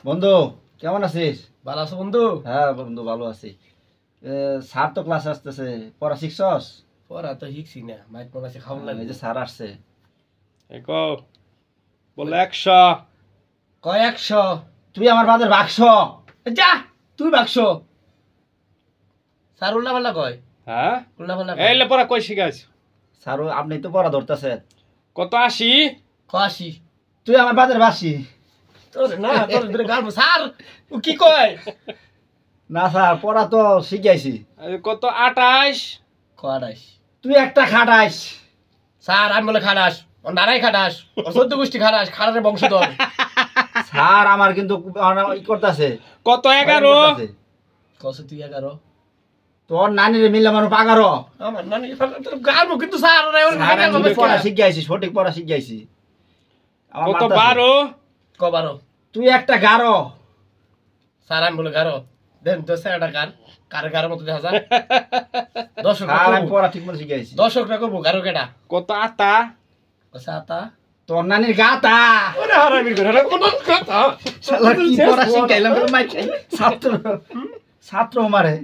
বন্ধু কেমন আছিস? ভালো আছো বন্ধু? হ্যাঁ বন্ধু ভালো আছি। স্যার তো ক্লাসে আসতেছে, পড়া শিখছস? পড়া তো শিখছি না, মাইক মনে আছে খাওয়ান লাগবে। এই যে স্যার আসছে। একো বলে 100 কয়েকশো। তুই আমার বাদের বাক্স। যা তুই বাক্স। স্যার উল্লা পাল্লা কয়, হ্যাঁ উল্লা পাল্লা এই লে পড়া কই শিখাইছ স্যার আপনি তো পড়া ধরতেছেন। কত 80 কয়াশি। তুই আমার বাদের বাসি। তোর না তোর ধরে গাল স্যার ও কি কয়? না স্যার পড়া তো শিখাইছি। কত 28 কয়াডাইস। তুই একটা খাটাইস। স্যার আমি বলে খাটাস, ও নারাই খাটাস, ও 14 গোষ্ঠী খাটাস, খাটারের বংশধর। স্যার আমার কিন্তু ই করতেছে। কত 11 কস তুই 11। তোর নানির মিলে মানুষ পাগারো। আমার নানি তোর গাল কিন্তু স্যার ওরা ওর স্যার গাল আমি হবে পড়া শিখাইছি, সঠিক পড়া শিখাইছি। আমার কত মারতাছে। 12 কবারো। তুই একটা গারো। স্যার আমি বলে গারো দেন তো স্যারটা গার কার গারের মতো দেখা যায়। দর্শক স্যার আমি পড়া ঠিক মতো শিখাইছি। দর্শকরা করবো গারো কেটা কত আতা সাতা। তোর নানির গাতা। ওরে হারামির ঘরে কোন কথা। শালা কি পড়া শিখাইলাম মাই ছাত্র ছাত্র মারে।